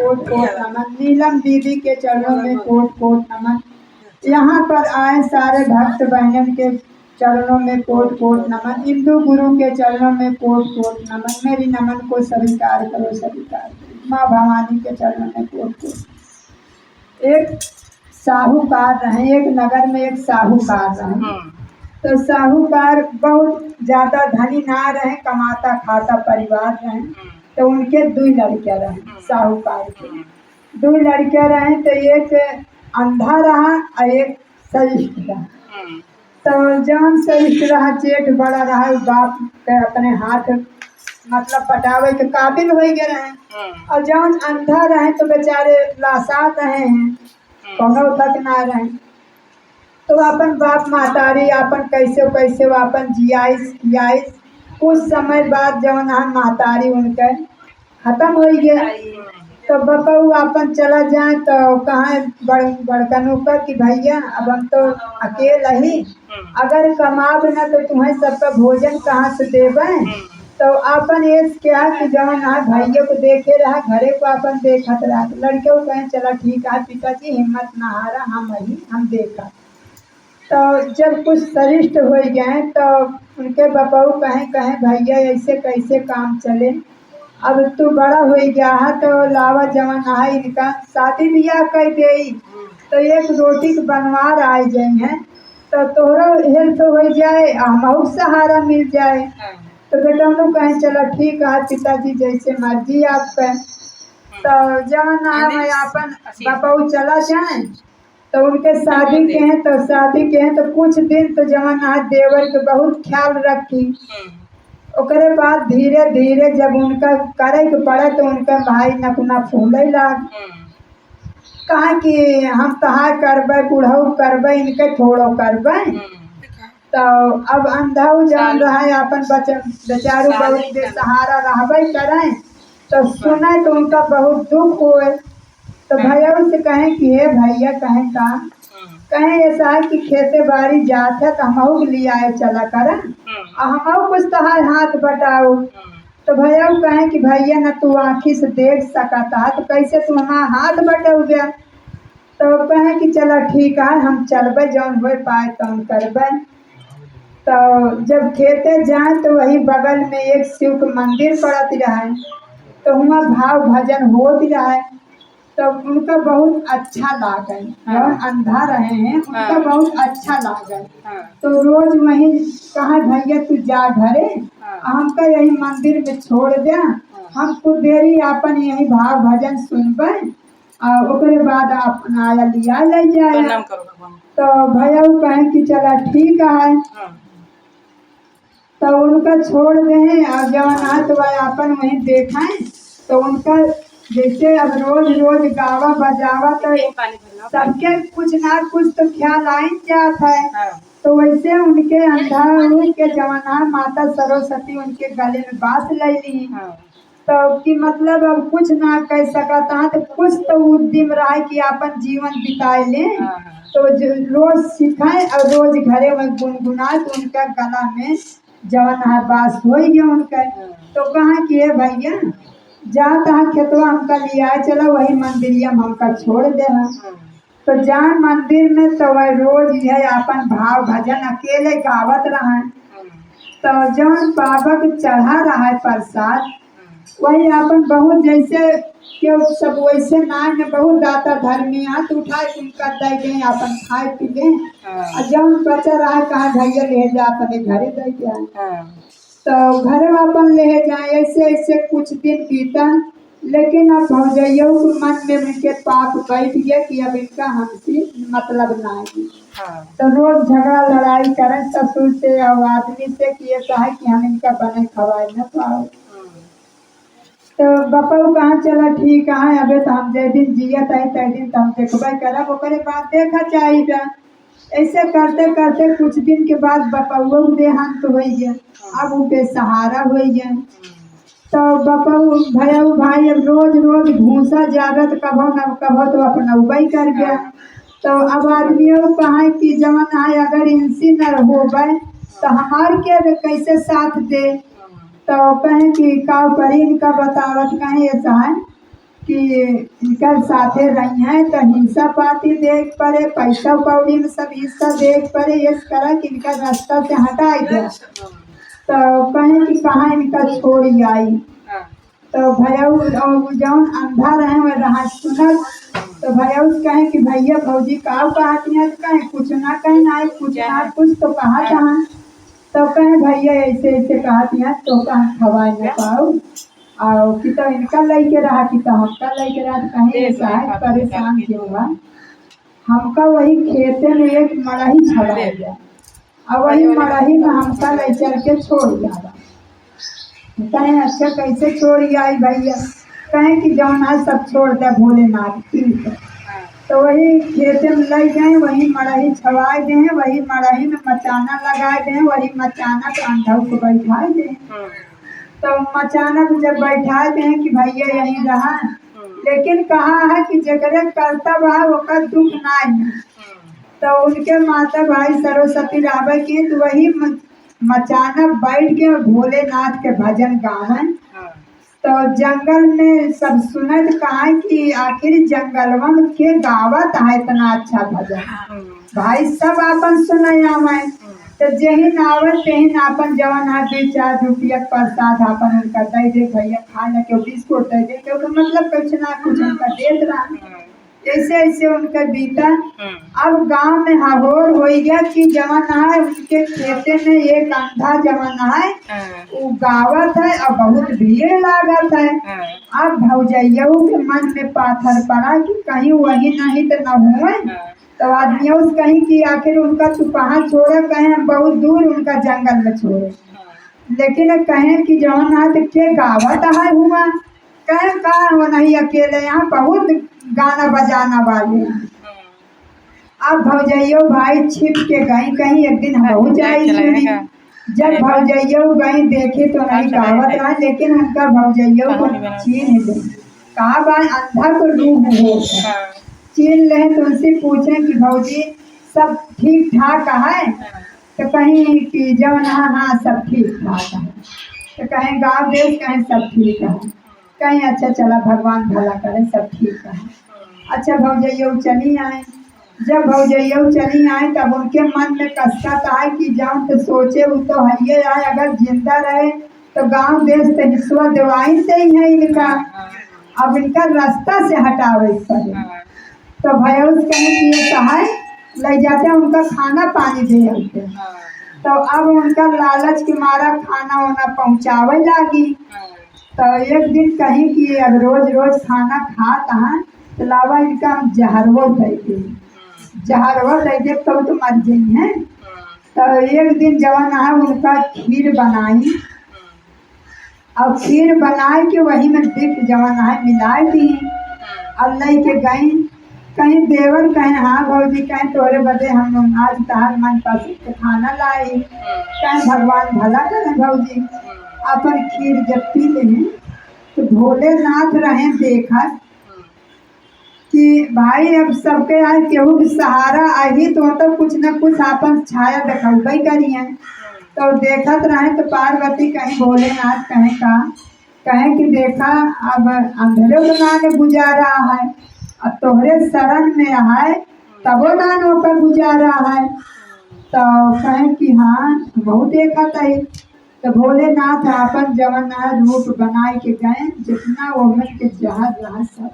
Coat coat नमन। नीलम दीदी के चरणों में कोट कोट नमन। यहाँ पर आए सारे भक्त बहनन के चरणों में कोट कोट नमन। इंदु गुरु के चरणों में कोट कोट नमन। मेरी नमन को स्वीकार करो, स्वीकार करो। माँ भवानी के चरणों में कोट कोट। एक साहूकार रहे, एक नगर में एक साहूकार रहे। तो साहूकार बहुत ज्यादा धनी ना रहे, कमाता खाता परिवार रहे। तो उनके दो लड़कियां रहे साहूकार के। दो लड़कियां रहे तो एक अंधा रहा और एक सरिष्ठ रहा। तो जौन सरिष्ठ रहा जेठ बड़ा रहा, बाप के अपने हाथ मतलब पटावे के काबिल हो गए रहे। और जौन अंधा रहे तो बेचारे लासार रहे हैं, कोनो तक ना रहे। तो अपन बाप मातारी अपन कैसे कैसे अपन जियाइस कियाइस। कुछ समय बाद जौन मातारी उनके खत्म हो गए। तो बपू अपन चला जाए तो कहाँ बड़का नौकर कि भैया अब हम तो अकेला ही, अगर कमाब न तो तुम्हें सबका भोजन कहाँ से देवे। तो अपन एस क्या कि जौन भैया को देखे रहा, घरे को अपन देखत रहा। लड़के कहें चला ठीक है पिताजी, हिम्मत न हारा, हम देखा। तो जब कुछ सरिष्ठ हो गए तो उनके बपू कहें भैया ऐसे कैसे काम चले, अब तू बड़ा हो गया है तो लावा जवान है इनका शादी ब्याह कर दे। तो एक रोटी के बनवार आ जाए हैं तो तोहरा हेल्प हो जाए, हमहू सहारा मिल जाए। तो बेटा हम लोग कहें चलो ठीक है पिताजी जैसे मर्जी आपका। तो जवान है अपन बपू चला जाए तो उनके शादी के हैं तो शादी के हैं तो कुछ दिन तो जवान देवर के बहुत ख्याल रखी। ओकरे बाद धीरे धीरे जब उनका करे के पड़े तो उनका भाई नकुना फूले लाग। कहा कि हम तहार करबे बुढ़ऊ करबे इनके थोड़ो करबे। तो अब अंधाऊ जान रहा है अपन बचन बेचारू बहुत बेसहारा रहबे करें। तो सुने तो उनका बहुत दुख हुए। तो भैया से कहें कि हे भैया कहें का कहें ऐसा है कि खेते बाड़ी जात है तो हमहू ले आए चला कर हमहू कुछ तहार हाथ बटाओ। तो भैया कहें कि भैया न तू आँखी से देख सकता तो कैसे तू हमारा हाथ बटाओ गया। तो कहें कि चला ठीक है हम चलबे जौन हो पाए तौन करबे। तो जब खेते जाए तो वही बगल में एक शिव के मंदिर पड़त रहे। तो वहाँ भाव भजन होत रहे। तो उनका बहुत अच्छा लागल, जौन अंधा रहे हैं उनका बहुत अच्छा लागल। तो रोज वहीं कहा भैया तू जा घरे, हमका यही मंदिर में छोड़ दे, हम कुछ देरी अपन यही भाव भजन सुनबे ओकरे बाद अपन आया लिया ले जाए। तो भैया कहें कि चला ठीक है। तो उनका छोड़ दें और जवान तो वह अपन वहीं देखें। तो उनका जैसे अब रोज रोज गावा बजावा तो सबके कुछ ना कुछ तो ख्याल आइन जात है। तो वैसे उनके अंधा के जवाना माता सरस्वती उनके गले में बांस ले ली। तो कि मतलब अब कुछ ना कह सकता तो कुछ तो उद्यम रहा कि अपन जीवन बिताए ले। तो रोज सिखाए और रोज घरे में गुनगुनाए तो उनका गला में जवाना बास हो गया उनका। तो कहा कि हे भैया जा तहाँ खेतवा हमका लिया चलो वही मंदिरिया में हमका छोड़ दे। तो जान मंदिर में तो वह रोज यह अपन भाव भजन अकेले गावत रहा। तो जौन बाबा के चढ़ा रहा है प्रसाद वही अपन बहुत जैसे क्यों सब वैसे नाम में बहुत दाता धर्मी हाथ उठाए उनका दे गए अपन खाए पी गए। और जौन बचा रहा है कहा भैया ले जा अपने घरे दे गया। तो घर अपन ले जाए ऐसे ऐसे कुछ दिन बीता। लेकिन अब भौजैया के मन में उनके पाप बैठ गया कि अब इनका हमसे मतलब नहीं। तो रोज झगड़ा लड़ाई करें ससुर से और आदमी से कि ऐसा है कि हम इनका बने खवाए न पाओ। तो बपू कहाँ चला ठीक है अबे तो हम जै दिन जियत है तै दिन तो हम देखबे करब ओकरे बाद देखा चाहिए। ऐसे करते करते कुछ दिन के बाद बपुओ देहांत हो गया। अब वो बेसहारा हो गया। तो बपू भैया भाई अब रोज रोज भूसा जागत कभो न कभो तो अपना उबई कर गया। तो अब आदमियों कहा कि जवन है अगर इनसी न होबे तो हमार के कैसे साथ दे। तो कहें कि का करी इनका बतावत कहें ऐसा है कि इनका साथे रही हैं तो हिस्सा पाती देख पड़े, पैसा कौड़ी में सब हिस्सा देख पड़े, ये करा कि इनका रास्ता से हटाई दिया। तो कहें कि कहाँ इनका छोड़ी आई। तो भैया जौन अंधा रहे वह रहा सुनल। तो भैया कहें कि भैया भौजी का कहातियाँ कहें कुछ ना कहें ना कुछ ना कुछ तो कहा कहाँ। तो कहें भैया ऐसे ऐसे कहातियाँ तो कहाँ खवाए न पाओ और कि तो इनका लेके रहा कि तो हमका लेके रहा। कहीं शायद परेशान क्यों हुआ। हमका वही खेते में एक मड़ही छड़ा गया और वही मड़ही में हमका ले चल के छोड़ दिया। कहें अच्छा कैसे छोड़ी आई भैया। कहें कि जौन है सब छोड़ दे भोलेनाथ ठीक है। तो वही खेते में ले गए, वही मड़ही छवाए दे, वही मड़ही में मचाना लगाए दे, वही मचाना के अंधा को बैठाए दे। तो मचाना को जब बैठाए दे कि भैया यहीं रहा, लेकिन कहा है कि जगरे कर्तव्य है वो दुख ना है। तो उनके माता भाई सरस्वती रावे की तो वही मचाना बैठ के भोलेनाथ के भजन गावन। तो जंगल में सब सुनत कहा कि आखिर जंगलवा में के गावत है इतना अच्छा भजन। भाई सब अपन सुनाए आवे तो जही नावत तही अपन जवन है 2-4 रुपया प्रसाद अपन उनका दे दे भैया खा न के बिस्कुट दे दे तो मतलब कुछ ना कुछ उनका देत रहा। ऐसे ऐसे उनका बीता। अब गांव में हहोर हो गया कि जवन है उनके खेते में एक अंधा जवन है वो गावत है और बहुत भीड़ लागत है। अब भौजैया के मन में पाथर पड़ा कि कहीं वही नहीं तो न हुए। तो आदमियों कहीं कि आखिर उनका तू कहाँ छोड़े, कहें बहुत दूर उनका जंगल में छोड़े। लेकिन कहें कि जवन है तो के गावत है हुआ। कहें कहा वो नहीं अकेले यहाँ बहुत गाना बजाना वाले हैं। अब भौजैया भाई छिप के गई कहीं एक दिन बहुत जाई सुनी। जब भौजैया गई देखे तो नहीं गावत रहा, लेकिन उनका भौजैया को चीन ले कहा बाय अंधा को रूह हो चीन ले। तो उनसे पूछे कि भौजी सब ठीक ठाक है। तो कहीं कि जवन हाँ सब ठीक ठाक है। तो कहें गाँव देश कहें सब ठीक है। कहीं अच्छा चला भगवान भला करे सब ठीक है। अच्छा भौजैया चली आए। जब भौजैया चली आए तब उनके मन में कसरत आए कि जाऊं तो सोचे वो तो है आए अगर जिंदा रहे तो गांव देश तो हिस्सा दिवाई से ही है इनका, अब इनका रास्ता से हटावे पड़े। तो भैया कहें कि ये सहाय ले जाते उनका खाना पानी दे आते। तो अब उनका लालच के मारा खाना वाना पहुँचावे लगी। तो एक दिन कहीं कि अब रोज रोज खाना खाता है तो लावा इनका हम जहरवा दे दे तब तो मर गई है। तो एक दिन जवान है उनका खीर बनाई और खीर बनाए के वही में दिख जवान है मिलाए दी और ले के गई। कहीं देवर कहें हाँ भौजी कहें तोरे बदे हम आज तहार मन पसंद खाना लाई। कहें भगवान भला करें भौजी। अपन खीर जब पी ले तो भोलेनाथ रहे देखा कि भाई अब सबके आज केहू के सहारा आई तो कुछ न कुछ आपन छाया दिखा करिए। तो देखत रहे तो पार्वती कहीं भोलेनाथ कहें कि देखा अब अंधेरे बनाने गुजारा है अब तोहरे शरण में है तबो दान होकर गुजारा है। तो कहें कि हाँ बहुत देखा था। तो भोलेनाथ अपन जवन रूप बनाए के गए जितना ओमन के जहर रहा सब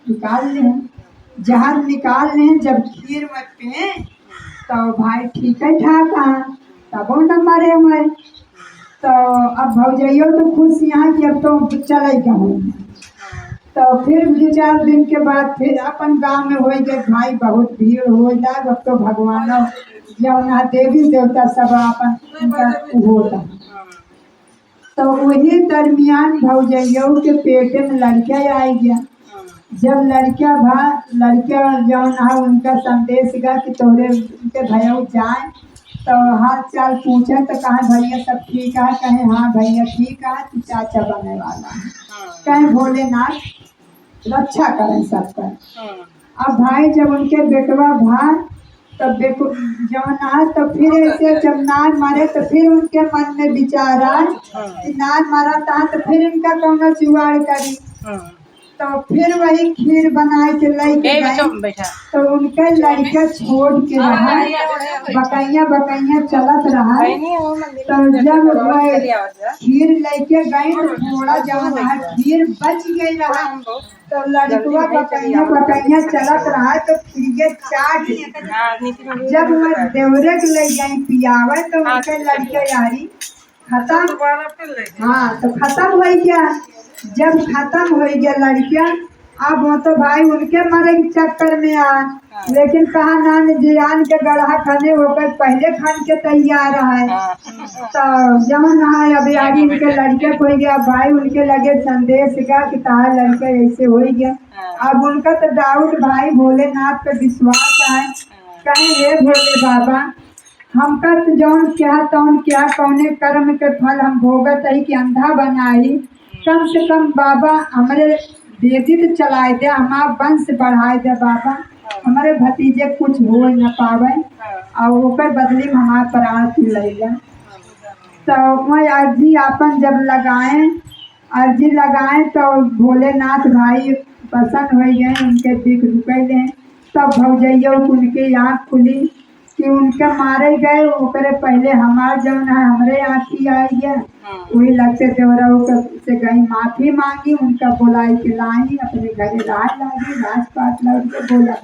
निकाल ले। जहर निकाल ले जब खीर में पे तो भाई ठीक है ठाक है तबो न मरे मैं। तो अब भौजैया तो खुश यहाँ कि अब तो चले गए। तो फिर 2-4 दिन के बाद फिर अपन गांव में हो गए भाई बहुत भीड़ हो जाए। अब तो भगवान जमुना देवी देवता सब अपन उनका होता। तो वही दरमियान भौजैया के पेटे में लड़का आ गया। जब लड़का जौन है उनका संदेश गया कि तोरे उनके भैया जाए तो हाल चाल पूछे तो कहा भैया सब ठीक है। कहे हाँ भैया ठीक है तू चाचा बनने वाला है। कहे भोलेनाथ रक्षा करें सबका। अब भाई जब उनके बेटवा भाई तब जब ना तो फिर ऐसे जब नान मारे तो फिर उनके मन में विचार आए कि नान मारा था तो फिर इनका कौन जुगाड़ करी। तो फिर वही खीर बनाए के लेके गए। तो उनके लड़का छोड़ के रहा, बकैया बकैया चलत रहा। तो जब वह खीर लेके गए तो थोड़ा जब खीर बच गई रहा, तो लड़कवा बकैया बकैया चलत रहा तो खीर चाट। जब वह देवरे के ले गई पियावे तो उनके लड़के यारी खत्म। हाँ तो खत्म हो गया। जब खत्म हो गया लड़कियां, अब वो तो भाई उनके मरे के चक्कर में आ, लेकिन कहा नान जियान के गढ़ा खाने होकर पहले खान के तैयार है। तो जब नहा अब यारी उनके लड़के को गया, भाई उनके लगे संदेश का कि तार लड़के ऐसे हो गया। अब उनका तो डाउट भाई भोलेनाथ पे विश्वास है, कहे हे भोले बाबा हमका तो जौन क्या तौन क्या कौने कर्म के फल हम भोगत है कि अंधा बनाई, कम से कम बाबा हमारे बेटी तो चलाए दे, हमारा वंश बढ़ाए दे बाबा, हमारे भतीजे कुछ हो न पावे और ऊपर बदली में हमारा प्राण तू ले जा। तो मैं अर्जी अपन जब लगाए, अर्जी लगाए तो भोलेनाथ भाई पसंद हो गए, उनके दिख रुके। तब भौजैया उनकी आँख खुली कि उनके मारे गए ओकरे पहले हमार जौन है हमरे आँखी आई है। वही लगते देवरा से गई माफी मांगी, उनका बुलाई के लाई अपने घरे राज लागी, राजपाट लौट के बोला